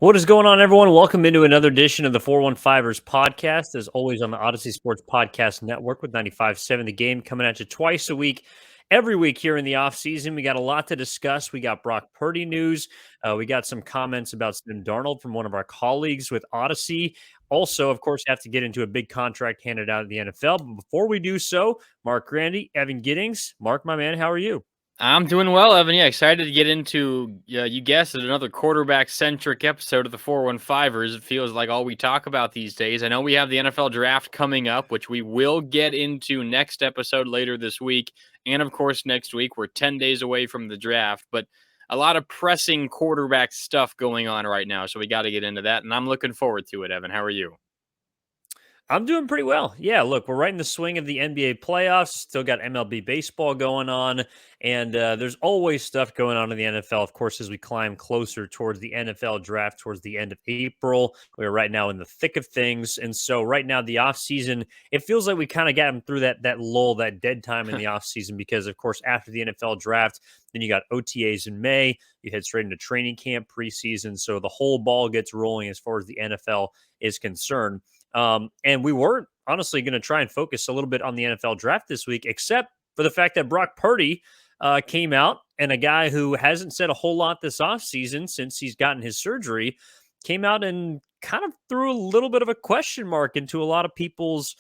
What is going on, everyone? Welcome into another edition of the 415ers podcast, as always on the Odyssey Sports Podcast Network with 95.7 The Game, coming at you twice a week, every week here in the offseason. We got a lot to discuss. We got Brock Purdy news. We got some comments about Sam Darnold from one of our colleagues with Odyssey. Also, of course, have to get into a big contract handed out of the NFL. But before we do so, Marc Grandi, Evan Giddings. Marc, my man, how are you? I'm doing well, Evan. Yeah, excited to get into, you guessed it, another quarterback-centric episode of the 415ers. It feels like all we talk about these days. I know we have the NFL draft coming up, which we will get into next episode later this week. And, of course, next week. We're 10 days away from the draft. But a lot of pressing quarterback stuff going on right now, so we got to get into that. And I'm looking forward to it, Evan. How are you? I'm doing pretty well. Yeah, look, we're right in the swing of the NBA playoffs. Still got MLB baseball going on, and there's always stuff going on in the NFL. Of course, as we climb closer towards the NFL draft, towards the end of April, we're right now in the thick of things. And so, right now, the off season, it feels like we kind of got them through that lull, that dead time in the off season, because of course, after the NFL draft, then you got OTAs in May. You head straight into training camp, preseason. So the whole ball gets rolling as far as the NFL is concerned. And we weren't honestly going to try and focus a little bit on the NFL draft this week, except for the fact that Brock Purdy came out, and a guy who hasn't said a whole lot this offseason since he's gotten his surgery came out and kind of threw a little bit of a question mark into a lot of people's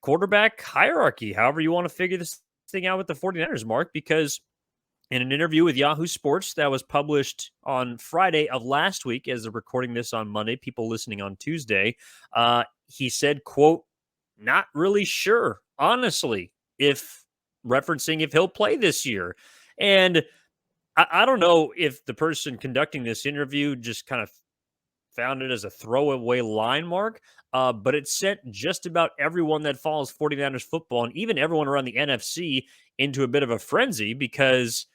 quarterback hierarchy, however you want to figure this thing out with the 49ers, Marc, because in an interview with Yahoo Sports that was published on Friday of last week, as they're recording this on Monday, people listening on Tuesday, he said, quote, not really sure, honestly, if referencing if he'll play this year. And I don't know if the person conducting this interview just kind of found it as a throwaway line, Marc, but it sent just about everyone that follows 49ers football and even everyone around the NFC into a bit of a frenzy, because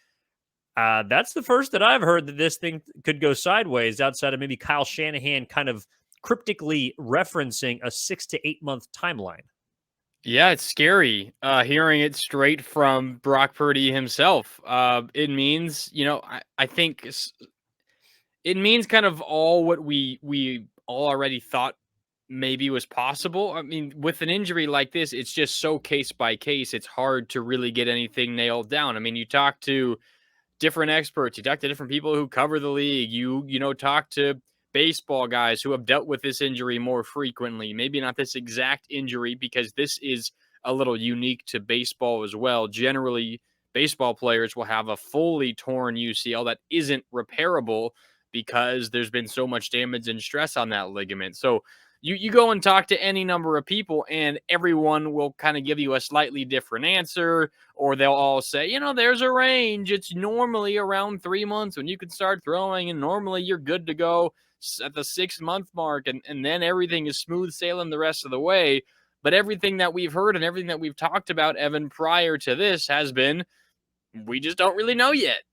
that's the first that I've heard that this thing could go sideways, outside of maybe Kyle Shanahan kind of cryptically referencing a 6 to 8 month timeline. Yeah, it's scary hearing it straight from Brock Purdy himself. It means, I think it means kind of all what we all already thought maybe was possible. I mean, with an injury like this, it's just so case by case. It's hard to really get anything nailed down. I mean, you talk to different experts, you talk to different people who cover the league, talk to baseball guys who have dealt with this injury more frequently. Maybe not this exact injury, because this is a little unique to baseball as well. Generally, baseball players will have a fully torn UCL that isn't repairable because there's been so much damage and stress on that ligament. So you go and talk to any number of people, and everyone will kind of give you a slightly different answer, or they'll all say, there's a range. It's normally around 3 months when you can start throwing, and normally you're good to go at the 6 month mark, and then everything is smooth sailing the rest of the way. But everything that we've heard and everything that we've talked about, Evan, prior to this has been, we just don't really know yet.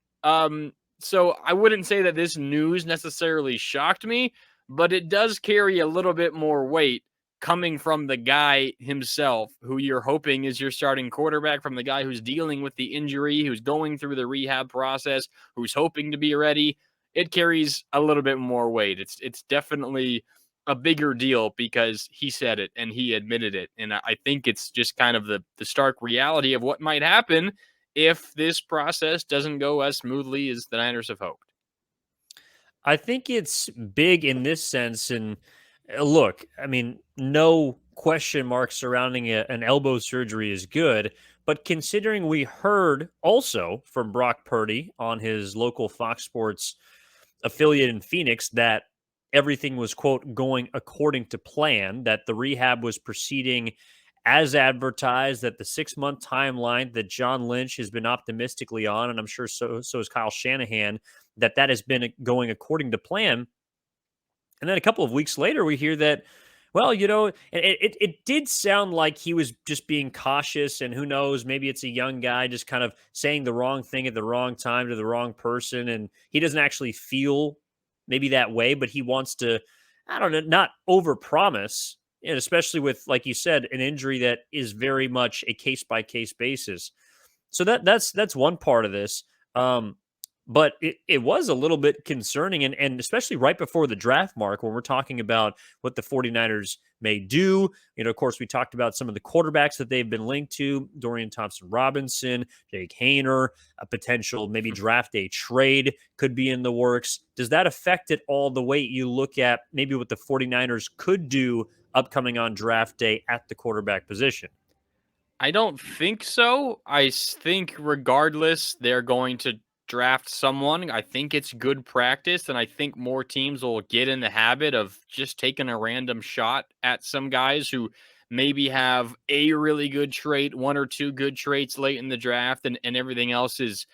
So I wouldn't say that this news necessarily shocked me, but it does carry a little bit more weight coming from the guy himself, who you're hoping is your starting quarterback, from the guy who's dealing with the injury, who's going through the rehab process, who's hoping to be ready. It carries a little bit more weight. It's definitely a bigger deal because he said it and he admitted it. And I think it's just kind of the stark reality of what might happen if this process doesn't go as smoothly as the Niners have hoped. I think it's big in this sense. And look, I mean, no question mark surrounding an elbow surgery is good. But considering we heard also from Brock Purdy on his local Fox Sports affiliate in Phoenix that everything was, quote, going according to plan, that the rehab was proceeding as advertised, that the 6 month timeline that John Lynch has been optimistically on, and I'm sure so is Kyle Shanahan, that has been going according to plan. And then a couple of weeks later, we hear that, well, it did sound like he was just being cautious, and who knows, maybe it's a young guy just kind of saying the wrong thing at the wrong time to the wrong person, and he doesn't actually feel maybe that way, but he wants to, I don't know, not overpromise, and especially with, like you said, an injury that is very much a case by case basis. So that's one part of this. But it was a little bit concerning, and especially right before the draft, Mark, when we're talking about what the 49ers may do. Of course, we talked about some of the quarterbacks that they've been linked to: Dorian Thompson-Robinson, Jake Hayner, a potential maybe draft day trade could be in the works. Does that affect at all the way you look at maybe what the 49ers could do upcoming on draft day at the quarterback position? I don't think so. Think regardless, they're going to draft someone. I think it's good practice, and I think more teams will get in the habit of just taking a random shot at some guys who maybe have a really good trait, one or two good traits late in the draft, and everything else is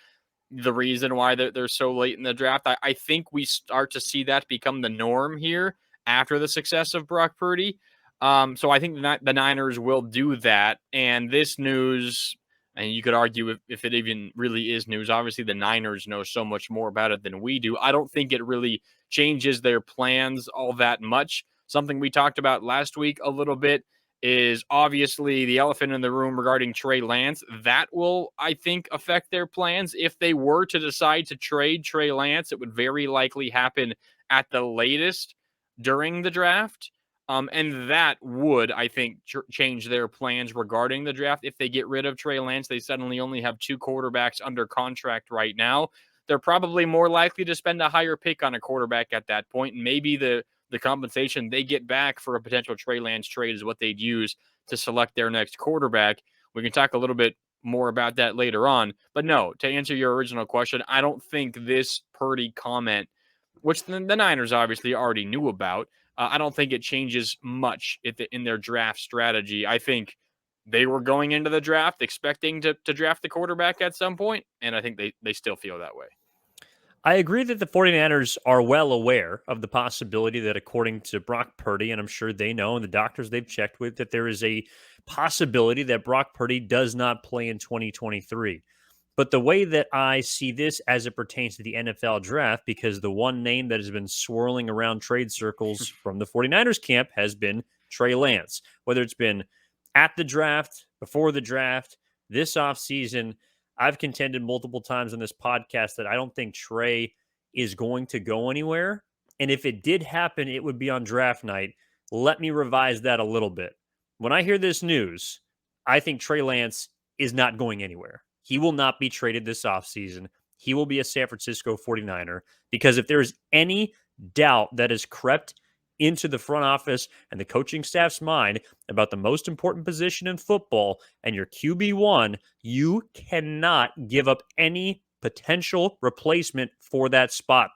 the reason why they're so late in the draft. I think we start to see that become the norm here after the success of Brock Purdy. So I think the Niners will do that. And this news, and you could argue if it even really is news, obviously the Niners know so much more about it than we do. I don't think it really changes their plans all that much. Something we talked about last week a little bit is obviously the elephant in the room regarding Trey Lance. That will, I think, affect their plans. If they were to decide to trade Trey Lance, it would very likely happen at the latest during the draft. And that would, I think, change their plans regarding the draft. If they get rid of Trey Lance, they suddenly only have two quarterbacks under contract right now. They're probably more likely to spend a higher pick on a quarterback at that point. And maybe the compensation they get back for a potential Trey Lance trade is what they'd use to select their next quarterback. We can talk a little bit more about that later on. But no, to answer your original question, I don't think this Purdy comment, which the Niners obviously already knew about, I don't think it changes much in their draft strategy. I think they were going into the draft expecting to draft the quarterback at some point, and I think they still feel that way. I agree that the 49ers are well aware of the possibility that, according to Brock Purdy, and I'm sure they know, and the doctors they've checked with, that there is a possibility that Brock Purdy does not play in 2023. But the way that I see this as it pertains to the NFL draft, because the one name that has been swirling around trade circles from the 49ers camp has been Trey Lance, whether it's been at the draft, before the draft, this offseason. I've contended multiple times on this podcast that I don't think Trey is going to go anywhere. And if it did happen, it would be on draft night. Let me revise that a little bit. When I hear this news, I think Trey Lance is not going anywhere. He will not be traded this offseason. He will be a San Francisco 49er, because if there is any doubt that has crept into the front office and the coaching staff's mind about the most important position in football and your QB1, you cannot give up any potential replacement for that spot.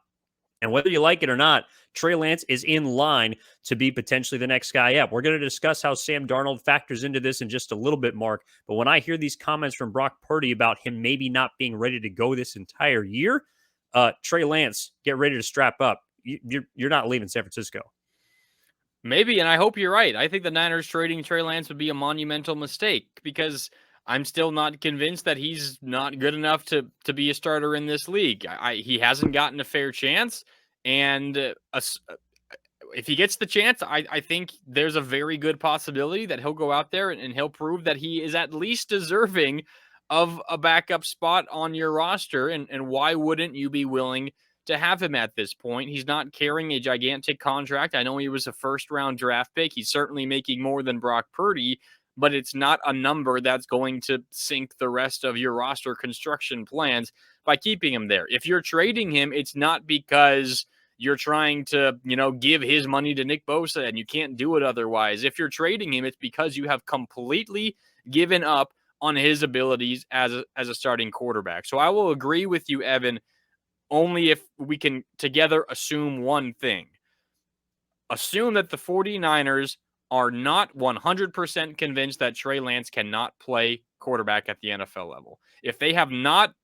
And whether you like it or not, Trey Lance is in line to be potentially the next guy up. We're going to discuss how Sam Darnold factors into this in just a little bit, Mark. But when I hear these comments from Brock Purdy about him maybe not being ready to go this entire year, Trey Lance, get ready to strap up. You're not leaving San Francisco. Maybe, and I hope you're right. I think the Niners trading Trey Lance would be a monumental mistake, because I'm still not convinced that he's not good enough to be a starter in this league. He hasn't gotten a fair chance, and if he gets the chance, I think there's a very good possibility that he'll go out there and he'll prove that he is at least deserving of a backup spot on your roster. And why wouldn't you be willing to have him at this point? He's not carrying a gigantic contract. I know he was a first-round draft pick. He's certainly making more than Brock Purdy, but it's not a number that's going to sink the rest of your roster construction plans by keeping him there. If you're trading him, it's not because you're trying to, give his money to Nick Bosa and you can't do it otherwise. If you're trading him, it's because you have completely given up on his abilities as a starting quarterback. So I will agree with you, Evan, only if we can together assume one thing. Assume that the 49ers are not 100% convinced that Trey Lance cannot play quarterback at the NFL level. If they have not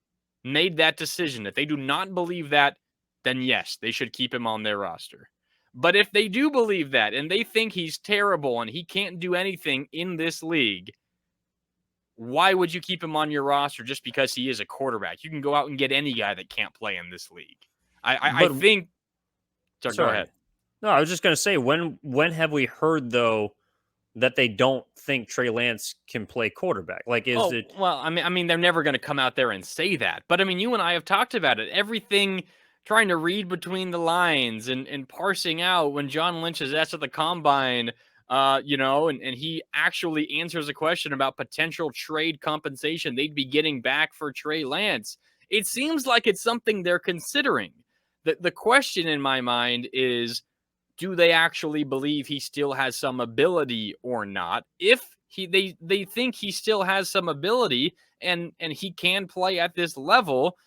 made that decision, if they do not believe that, then yes, they should keep him on their roster. But if they do believe that and they think he's terrible and he can't do anything in this league, why would you keep him on your roster just because he is a quarterback? You can go out and get any guy that can't play in this league. I think. So Sorry. Go ahead. No, I was just going to say, when have we heard, though, that they don't think Trey Lance can play quarterback? Like, is Oh, it well, I mean, they're never going to come out there and say that. But I mean, you and I have talked about it. Everything trying to read between the lines and parsing out when John Lynch is asked at the combine, and he actually answers a question about potential trade compensation they'd be getting back for Trey Lance. It seems like it's something they're considering. The question in my mind is, do they actually believe he still has some ability or not? If they think he still has some ability and he can play at this level,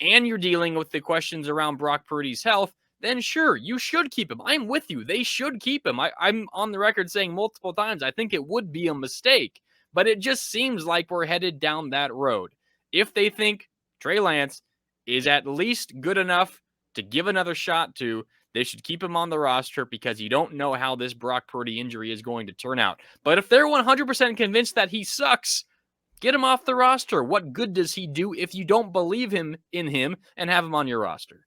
and you're dealing with the questions around Brock Purdy's health, then sure, you should keep him. I'm with you. They should keep him. I'm on the record saying multiple times, I think it would be a mistake, but it just seems like we're headed down that road. If they think Trey Lance is at least good enough to give another shot to, they should keep him on the roster because you don't know how this Brock Purdy injury is going to turn out. But if they're 100% convinced that he sucks, get him off the roster. What good does he do if you don't believe in him and have him on your roster?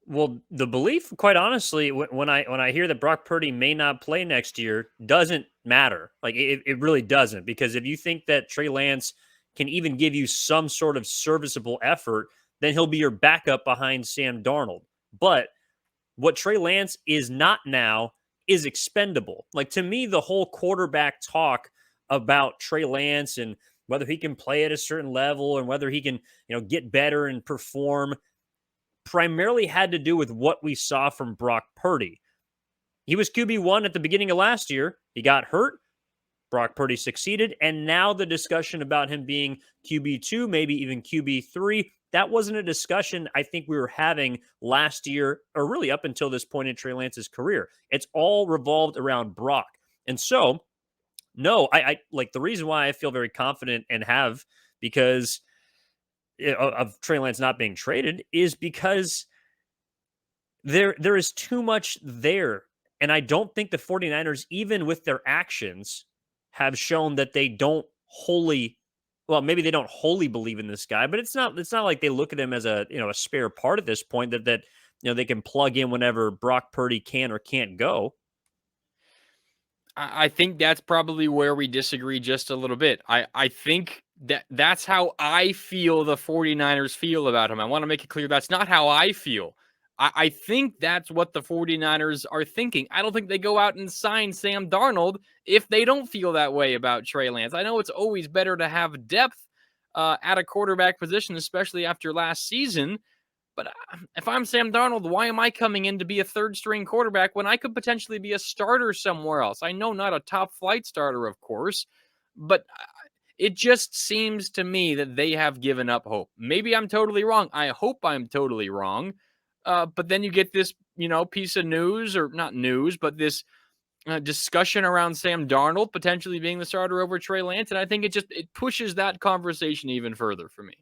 well, the belief, quite honestly, when I hear that Brock Purdy may not play next year, doesn't matter. Like it really doesn't, because if you think that Trey Lance can even give you some sort of serviceable effort, then he'll be your backup behind Sam Darnold. But what Trey Lance is not now is expendable. Like, to me, the whole quarterback talk about Trey Lance and whether he can play at a certain level and whether he can, get better and perform primarily had to do with what we saw from Brock Purdy. He was QB1 at the beginning of last year. He got hurt. Brock Purdy succeeded. And now the discussion about him being QB2, maybe even QB3, that wasn't a discussion I think we were having last year, or really up until this point in Trey Lance's career. It's all revolved around Brock. And so, no, I like, the reason why I feel very confident and have, because of Trey Lance not being traded, is because there is too much there. And I don't think the 49ers, even with their actions, have shown that they don't wholly, well, maybe they don't wholly believe in this guy, but it's not like they look at him as a spare part at this point that they can plug in whenever Brock Purdy can or can't go. I think that's probably where we disagree just a little bit. I think that's how I feel the 49ers feel about him. I want to make it clear that's not how I feel. I think that's what the 49ers are thinking. I don't think they go out and sign Sam Darnold if they don't feel that way about Trey Lance. I know it's always better to have depth at a quarterback position, especially after last season. But if I'm Sam Darnold, why am I coming in to be a third string quarterback when I could potentially be a starter somewhere else? I know not a top flight starter, of course, but it just seems to me that they have given up hope. Maybe I'm totally wrong. I hope I'm totally wrong. But then you get this, piece of news, or not news, but this discussion around Sam Darnold potentially being the starter over Trey Lance. And I think it pushes that conversation even further for me.